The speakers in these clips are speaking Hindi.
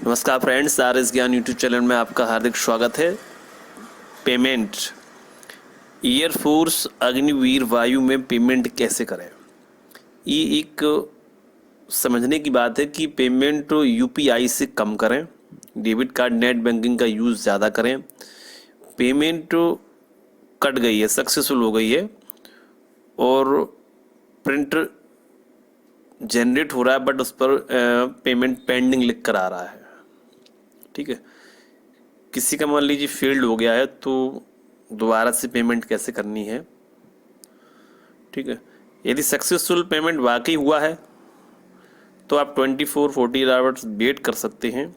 नमस्कार फ्रेंड्स, आर एस ज्ञान यूट्यूब चैनल में आपका हार्दिक स्वागत है। पेमेंट एयरफोर्स अग्निवीर वायु में पेमेंट कैसे करें, ये एक समझने की बात है कि पेमेंट यूपीआई से कम करें, डेबिट कार्ड नेट बैंकिंग का यूज़ ज़्यादा करें। पेमेंट कट गई है, सक्सेसफुल हो गई है और प्रिंट जनरेट हो रहा है, बट उस पर पेमेंट पेंडिंग लिख कर आ रहा है। ठीक है, किसी का मान लीजिए फेल्ड हो गया है तो दोबारा से पेमेंट कैसे करनी है। ठीक है, यदि सक्सेसफुल पेमेंट वाकई हुआ है तो आप 24-48 आवर्स वेट कर सकते हैं,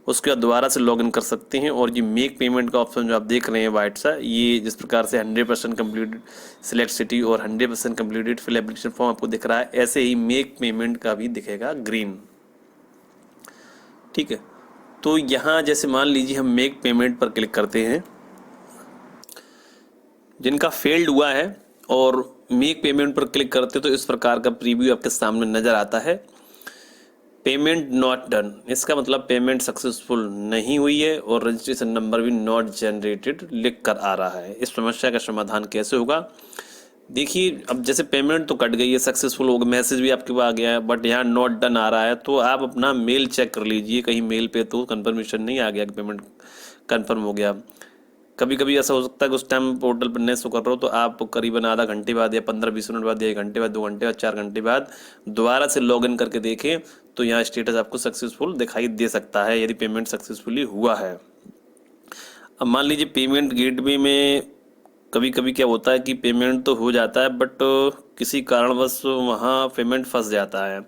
उसके बाद दोबारा से लॉगिन कर सकते हैं। और ये मेक पेमेंट का ऑप्शन जो आप देख रहे हैं वाइट सा, ये जिस प्रकार से 100% कम्प्लीटेड सिलेक्ट सिटी और 100% कम्प्लीटेड फिल एप्लीकेशन फॉर्म आपको दिख रहा है, ऐसे ही मेक पेमेंट का भी दिखेगा ग्रीन। ठीक है, तो यहाँ जैसे मान लीजिए हम मेक पेमेंट पर क्लिक करते हैं, जिनका फेल्ड हुआ है और मेक पेमेंट पर क्लिक करते तो इस प्रकार का प्रीव्यू आपके सामने नज़र आता है। पेमेंट नॉट डन, इसका मतलब पेमेंट सक्सेसफुल नहीं हुई है और रजिस्ट्रेशन नंबर भी नॉट जनरेटेड लिख कर आ रहा है। इस समस्या का समाधान कैसे होगा, देखिए। अब जैसे पेमेंट तो कट गई है, सक्सेसफुल हो गया, मैसेज भी आपके पास आ गया है, बट यहाँ नॉट डन आ रहा है, तो आप अपना मेल चेक कर लीजिए, कहीं मेल पे तो कंफर्मेशन नहीं आ गया कि पेमेंट कंफर्म हो गया। कभी कभी ऐसा हो सकता है कि उस टाइम पोर्टल पर नहीं शो कर रहा हो तो आप करीबन आधा घंटे बाद या 15-20 मिनट बाद या 1 घंटे बाद, 2 घंटे बाद, 4 घंटे बाद दोबारा से लॉगिन करके देखें तो यहाँ स्टेटस आपको सक्सेसफुल दिखाई दे सकता है, यदि पेमेंट सक्सेसफुली हुआ है। अब मान लीजिए पेमेंट गेटवे में कभी कभी क्या होता है कि पेमेंट तो हो जाता है, बट किसी कारणवश वहाँ पेमेंट फंस जाता है,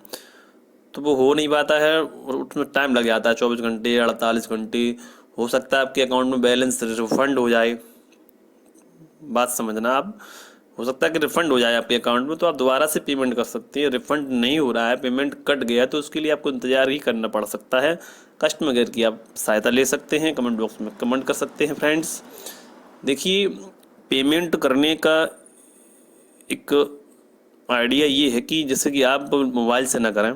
तो वो हो नहीं पाता है और उसमें टाइम लग जाता है, 24 घंटे, 48 घंटे। हो सकता है आपके अकाउंट में बैलेंस रिफंड हो जाए, बात समझना आप, हो सकता है कि रिफंड हो जाए आपके अकाउंट में, तो आप दोबारा से पेमेंट कर सकते हैं। रिफंड नहीं हो रहा है, पेमेंट कट गया, तो उसके लिए आपको इंतज़ार ही करना पड़ सकता है। कस्टमर केयर की आप सहायता ले सकते हैं, कमेंट बॉक्स में कमेंट कर सकते हैं फ्रेंड्स। देखिए, पेमेंट करने का एक आइडिया ये है कि जैसे कि आप मोबाइल से ना करें,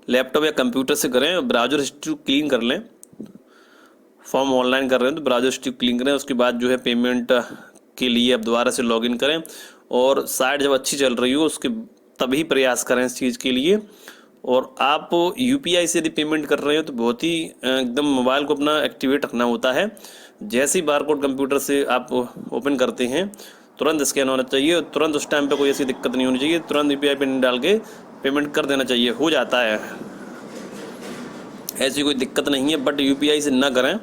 लैपटॉप या कंप्यूटर से करें, ब्राउज़र हिस्ट्री क्लीन कर लें। फॉर्म ऑनलाइन कर रहे हैं तो ब्राउज़र हिस्ट्री क्लीन करें, उसके बाद जो है पेमेंट के लिए आप दोबारा से लॉगिन करें और साइट जब अच्छी चल रही हो उसके तभी प्रयास करें इस चीज़ के लिए। और आप यूपीआई से यदि पेमेंट कर रहे हो तो बहुत ही एकदम मोबाइल को अपना एक्टिवेट रखना होता है। जैसे ही बारकोड कंप्यूटर से आप ओपन करते हैं तुरंत स्कैन होना चाहिए, तुरंत उस टाइम पे कोई ऐसी दिक्कत नहीं होनी चाहिए, तुरंत यूपीआई पिन डाल के पेमेंट कर देना चाहिए, हो जाता है, ऐसी कोई दिक्कत नहीं है। बट यूपीआई से ना करें,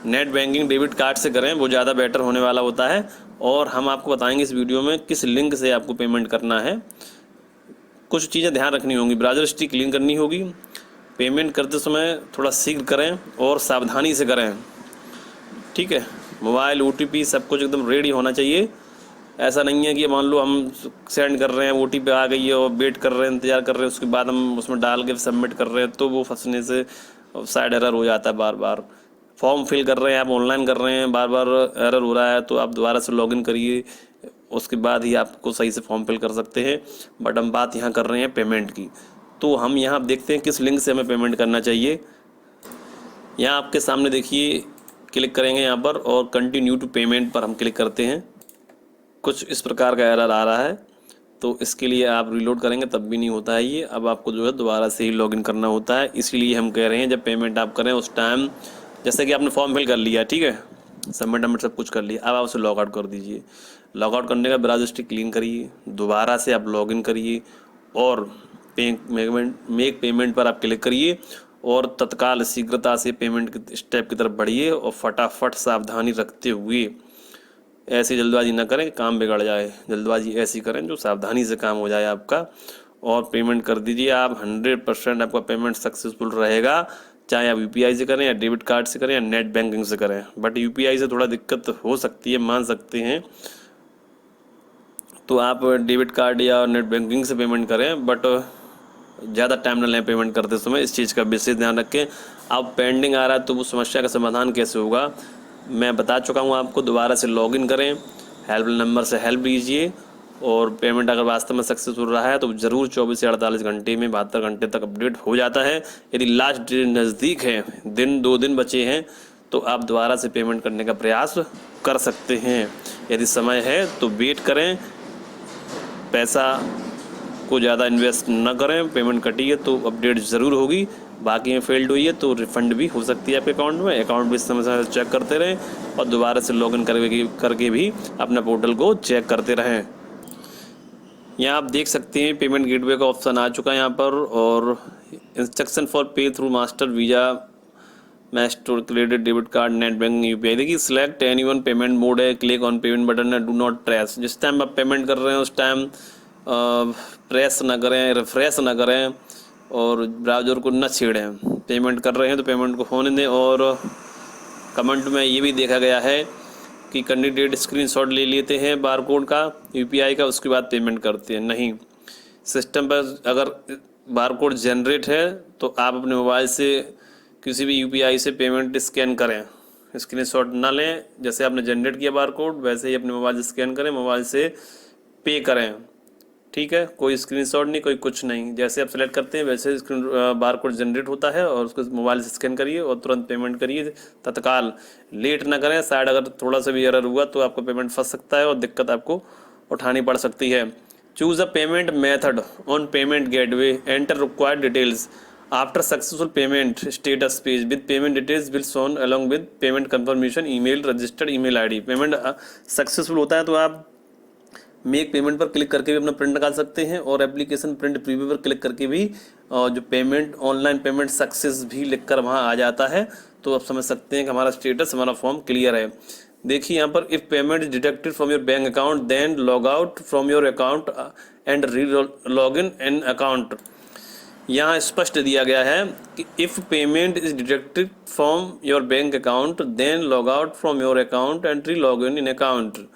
नेट बैंकिंग डेबिट कार्ड से करें, वो ज़्यादा बेटर होने वाला होता है। और हम आपको बताएंगे इस वीडियो में किस लिंक से आपको पेमेंट करना है। कुछ चीज़ें ध्यान रखनी होंगी, ब्राउज़र हिस्ट्री क्लीन करनी होगी, पेमेंट करते समय थोड़ा शीघ्र करें और सावधानी से करें। ठीक है, मोबाइल ओटीपी सब कुछ एकदम रेडी होना चाहिए। ऐसा नहीं है कि मान लो हम सेंड कर रहे हैं, ओटीपी आ गई है और वेट कर रहे हैं, इंतज़ार कर रहे हैं, उसके बाद हम उसमें डाल के सबमिट कर रहे हैं, तो वो फंसने से साइड एरर हो जाता है। बार बार फॉर्म फिल कर रहे हैं, आप ऑनलाइन कर रहे हैं, बार बार एरर हो रहा है, तो आप दोबारा से लॉगिन करिए, उसके बाद ही आपको सही से फॉर्म फिल कर सकते हैं। बट हम बात यहाँ कर रहे हैं पेमेंट की, तो हम यहाँ देखते हैं किस लिंक से हमें पेमेंट करना चाहिए। यहाँ आपके सामने देखिए, क्लिक करेंगे यहाँ पर और कंटिन्यू टू पेमेंट पर हम क्लिक करते हैं। कुछ इस प्रकार का एरर आ रहा है, तो इसके लिए आप रिलोड करेंगे तब भी नहीं होता है ये। अब आपको जो है दोबारा से ही लॉगिन करना होता है, इसीलिए हम कह रहे हैं जब पेमेंट आप करें उस टाइम, जैसे कि आपने फॉर्म फिल कर लिया, ठीक है, सबमिट सब कुछ कर लिया, अब आप उसे लॉग आउट कर दीजिए। लॉग आउट करने का ब्राउज़र हिस्ट्री क्लीन करिए, दोबारा से आप लॉगिन करिए और मेक पेमेंट पर आप क्लिक करिए और तत्काल शीघ्रता से पेमेंट के स्टेप की तरफ बढ़िए और फटाफट सावधानी रखते हुए, ऐसी जल्दबाजी ना करें काम बिगड़ जाए, जल्दबाजी ऐसी करें जो सावधानी से काम हो जाए आपका, और पेमेंट कर दीजिए आप। 100% आपका पेमेंट सक्सेसफुल रहेगा, चाहे आप यूपीआई से करें या डेबिट कार्ड से करें या नेट बैंकिंग से करें। बट यूपीआई से थोड़ा दिक्कत हो सकती है, मान सकते हैं, तो आप डेबिट कार्ड या नेट बैंकिंग से पेमेंट करें, बट ज़्यादा टाइम न लें पेमेंट करते समय, इस चीज़ का विशेष ध्यान रखें। अब पेंडिंग आ रहा है तो वो समस्या का समाधान कैसे होगा मैं बता चुका हूँ आपको। दोबारा से लॉगिन करें, हेल्प नंबर से हेल्प लीजिए और पेमेंट अगर वास्तव में सक्सेसफुल रहा है तो ज़रूर 24 से 48 घंटे में 72 घंटे तक अपडेट हो जाता है। यदि लास्ट डेट नज़दीक है, दिन 2 दिन बचे हैं, तो आप दोबारा से पेमेंट करने का प्रयास कर सकते हैं। यदि समय है तो वेट करें, पैसा को ज़्यादा इन्वेस्ट न करें। पेमेंट कटी है तो अपडेट ज़रूर होगी, बाकी में फेल्ड हुई है तो रिफ़ंड भी हो सकती है आपके अकाउंट में। अकाउंट भी समय समय चेक करते रहें और दोबारा से लॉगिन करके भी अपना पोर्टल को चेक करते रहें। यहाँ आप देख सकते हैं पेमेंट गेटवे का ऑप्शन आ चुका है यहाँ पर, और instruction for pay through master, visa, master, credit, debit card, net banking, UPI. देखिए select any one payment mode है, क्लिक ऑन पेमेंट बटन है, डू नॉट ट्रेस। जिस टाइम आप पेमेंट कर रहे हैं उस टाइम प्रेस ना करें, रिफ्रेश ना करें और ब्राउज़र को न छेड़ें। पेमेंट कर रहे हैं तो पेमेंट को होने दें। और कमेंट में ये भी देखा गया है कि कैंडिडेट स्क्रीनशॉट ले लेते हैं बारकोड का, यूपीआई का, उसके बाद पेमेंट करते हैं। नहीं, सिस्टम पर अगर बारकोड जनरेट है तो आप अपने मोबाइल से किसी भी यूपीआई से पेमेंट स्कैन करें, स्क्रीनशॉट ना लें। जैसे आपने जनरेट किया बारकोड वैसे ही अपने मोबाइल से स्कैन करें, मोबाइल से पे करें। ठीक है, कोई स्क्रीनशॉट नहीं, कोई कुछ नहीं। जैसे आप सेलेक्ट करते हैं वैसे स्क्रीन बारकोड जनरेट होता है और उसको मोबाइल से स्कैन करिए और तुरंत पेमेंट करिए तत्काल। लेट ना करें, शायद अगर थोड़ा सा भी एरर हुआ तो आपका पेमेंट फंस सकता है और दिक्कत आपको उठानी पड़ सकती है। Choose a payment method on payment gateway, enter required details after successful payment status page with payment details will shown along with payment confirmation email, registered email ID. Payment successful होता है तो आप मेक पेमेंट पर क्लिक करके भी अपना प्रिंट निकाल सकते हैं और एप्लीकेशन प्रिंट प्रीव्यू पर क्लिक करके भी जो पेमेंट ऑनलाइन पेमेंट सक्सेस भी लिखकर वहाँ आ जाता है। तो आप समझ सकते हैं कि हमारा स्टेटस, हमारा फॉर्म क्लियर है। देखिए यहाँ पर if payment is deducted from your bank account then log out from your account and re log in an account. यहाँ स्पष्ट दिया गया है कि if payment is deducted from your bank account then log out from your account and re log in account.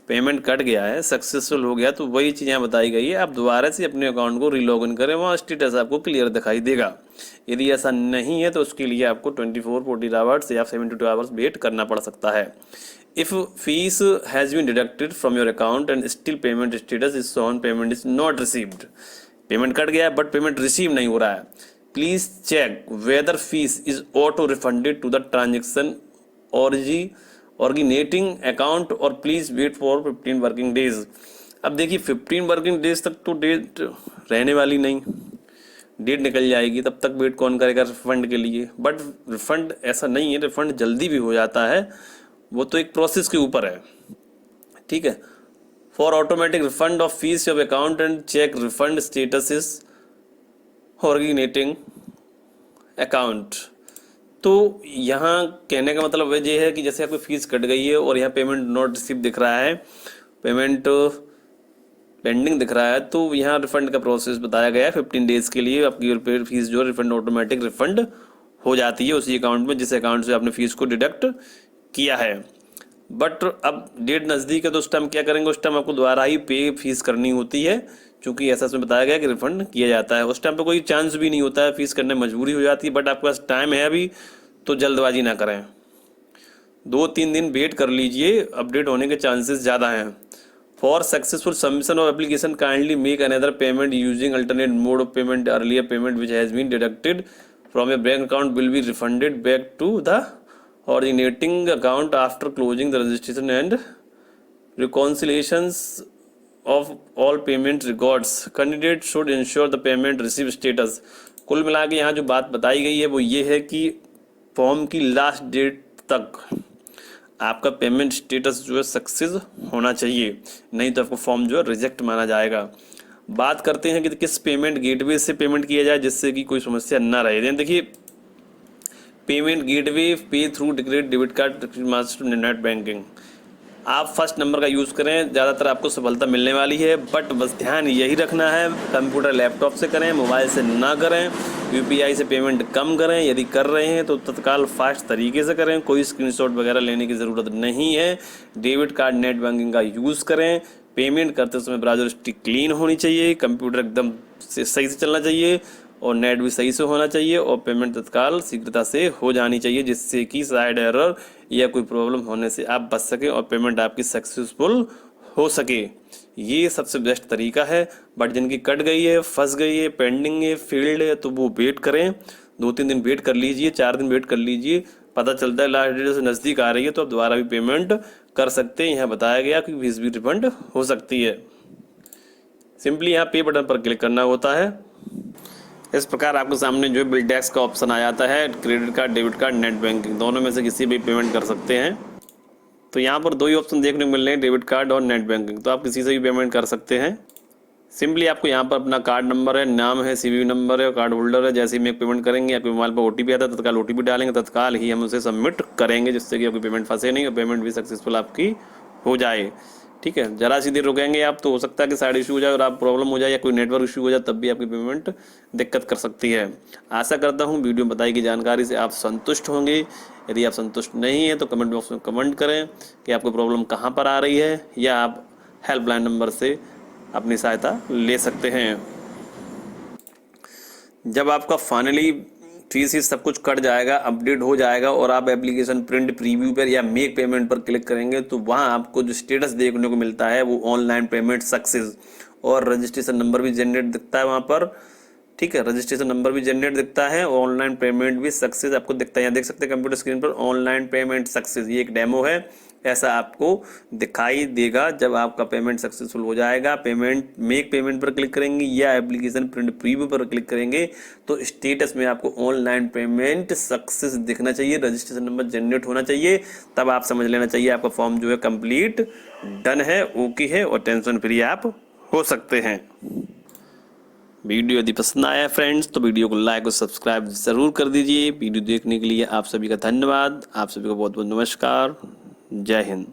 Payment cut गया है, सक्सेसफुल हो गया तो वही चीज़ यहाँ बताई गई है, आप दोबारा से अपने अकाउंट को रीलॉगिन करें, वहाँ स्टेटस आपको क्लियर दिखाई देगा। यदि ऐसा नहीं है तो उसके लिए आपको 24-48 आवर्स या 72 आवर्स वेट करना पड़ सकता है। If fees has been deducted from your account and still payment status is shown payment is not received. Payment cut गया है बट पेमेंट रिसीव नहीं हो रहा है। Please check whether fees is auto refunded to the transaction originating account और please wait for 15 working days. अब देखिए 15 वर्किंग डेज तक तो डेट रहने वाली नहीं, डेट निकल जाएगी, तब तक वेट कौन करेगा रिफंड के लिए। बट रिफंड ऐसा नहीं है, रिफंड जल्दी भी हो जाता है, वो तो एक प्रोसेस के ऊपर है। ठीक है, for automatic refund of fees of account and check refund status is originating account. तो यहाँ कहने का मतलब ये है कि जैसे आपकी फ़ीस कट गई है और यहाँ पेमेंट नॉट रिसीव दिख रहा है, पेमेंट पेंडिंग दिख रहा है, तो यहाँ रिफ़ंड का प्रोसेस बताया गया है। 15 डेज़ के लिए आपकी फ़ीस जो रिफ़ंड ऑटोमेटिक रिफ़ंड हो जाती है उसी अकाउंट में जिस अकाउंट से आपने फ़ीस को डिडक्ट किया है। बट अब डेट नज़दीक है तो उस टाइम क्या करेंगे, उस टाइम आपको दोबारा ही पे फीस करनी होती है, क्योंकि ऐसा इसमें बताया गया कि रिफंड किया जाता है। उस टाइम पे कोई चांस भी नहीं होता है, फीस करने में मजबूरी हो जाती है। बट आपके पास टाइम है अभी, तो जल्दबाजी ना करें, 2-3 दिन वेट कर लीजिए, अपडेट होने के चांसेस ज़्यादा हैं। For successful submission of application kindly make another payment using alternate mode of payment. Earlier payment which has been deducted from your bank account will be refunded back to the originating account after closing the registration and reconciliations of all payment records. Candidate should ensure the payment receive status. कुल मिला के यहाँ जो बात बताई गई है वो ये है कि फॉर्म की लास्ट डेट तक आपका पेमेंट स्टेटस जो है सक्सेस होना चाहिए, नहीं तो आपको फॉर्म जो है रिजेक्ट माना जाएगा। बात करते हैं कि किस पेमेंट गेटवे से पेमेंट किया जाए जिससे कि कोई समस्या ना रहे। देखिए पेमेंट गेटवे, पे through credit, debit card, master, net banking. आप फर्स्ट नंबर का यूज़ करें, ज़्यादातर आपको सफलता मिलने वाली है। बट बस ध्यान यही रखना है, कंप्यूटर लैपटॉप से करें, मोबाइल से ना करें, यूपीआई से पेमेंट कम करें। यदि कर रहे हैं तो तत्काल फास्ट तरीके से करें, कोई स्क्रीनशॉट वगैरह लेने की ज़रूरत नहीं है। डेबिट कार्ड, नेट बैंकिंग का यूज़ करें। पेमेंट करते समय ब्राउज़र हिस्ट्री क्लीन होनी चाहिए, कंप्यूटर एकदम सही से चलना चाहिए और नेट भी सही से होना चाहिए और पेमेंट तत्काल शीघ्रता से हो जानी चाहिए, जिससे कि साइड एरर या कोई प्रॉब्लम होने से आप बच सकें और पेमेंट आपकी सक्सेसफुल हो सके। ये सबसे बेस्ट तरीका है। बट जिनकी कट गई है, फंस गई है, पेंडिंग है, फेल्ड है, तो वो वेट करें, 2-3 दिन वेट कर लीजिए, 4 दिन वेट कर लीजिए। पता चलता है लास्ट डेट से नज़दीक आ रही है तो आप दोबारा भी पेमेंट कर सकते हैं। यहाँ बताया गया कि फीस भी रिफंड हो सकती है। सिंपली यहाँ पे बटन पर क्लिक करना होता है। इस प्रकार आपके सामने जो है बिल टैक्स का ऑप्शन आ जाता है। Credit card, debit card, net banking, दोनों में से किसी भी पेमेंट कर सकते हैं। तो यहाँ पर 2 ही ऑप्शन देखने को मिल रहे हैं, डेबिट कार्ड और नेट बैंकिंग। तो आप किसी से भी पेमेंट कर सकते हैं। सिंपली आपको यहाँ पर अपना कार्ड नंबर है, नाम है, सीवीवी नंबर है, कार्ड होल्डर है, जैसे ही मेक पेमेंट करेंगे आपके मोबाइल पर ओटीपी आता है, तत्काल ओटीपी डालेंगे, तत्काल ही हम उसे सबमिट करेंगे, जिससे कि आपकी पेमेंट फंसे नहीं और पेमेंट भी सक्सेसफुल आपकी हो जाए। ठीक है, जरा सी देर रुकेंगे आप तो हो सकता है कि साइड इशू हो जाए और आप प्रॉब्लम हो जाए या कोई नेटवर्क इशू हो जाए, तब भी आपकी पेमेंट दिक्कत कर सकती है। आशा करता हूँ वीडियो में बताई गई जानकारी से आप संतुष्ट होंगे। यदि आप संतुष्ट नहीं हैं तो कमेंट बॉक्स में कमेंट करें कि आपको प्रॉब्लम कहाँ पर आ रही है, या आप हेल्पलाइन नंबर से अपनी सहायता ले सकते हैं। जब आपका फाइनली TC सब कुछ कट जाएगा, अपडेट हो जाएगा और आप एप्लीकेशन प्रिंट प्रीव्यू पर या मेक पेमेंट पर क्लिक करेंगे तो वहाँ आपको जो स्टेटस देखने को मिलता है वो ऑनलाइन पेमेंट सक्सेस और रजिस्ट्रेशन नंबर भी जनरेट दिखता है वहाँ पर। ठीक है, रजिस्ट्रेशन नंबर भी जनरेट दिखता है, ऑनलाइन पेमेंट भी सक्सेस आपको दिखता है। यहाँ देख सकते हैं कंप्यूटर स्क्रीन पर ऑनलाइन पेमेंट सक्सेस, ये एक डेमो है, ऐसा आपको दिखाई देगा जब आपका पेमेंट सक्सेसफुल हो जाएगा। पेमेंट मेक पेमेंट पर क्लिक करेंगे या एप्लीकेशन प्रिंट प्रीव्यू पर क्लिक करेंगे तो स्टेटस में आपको ऑनलाइन पेमेंट सक्सेस दिखना चाहिए, रजिस्ट्रेशन नंबर जनरेट होना चाहिए। तब आप समझ लेना चाहिए आपका फॉर्म जो है कंप्लीट डन है, ओके है और टेंशन फ्री आप हो सकते हैं। वीडियो यदि पसंद आया फ्रेंड्स तो वीडियो को लाइक और सब्सक्राइब ज़रूर कर दीजिए। वीडियो देखने के लिए आप सभी का धन्यवाद। आप सभी को बहुत बहुत नमस्कार। जय हिंद।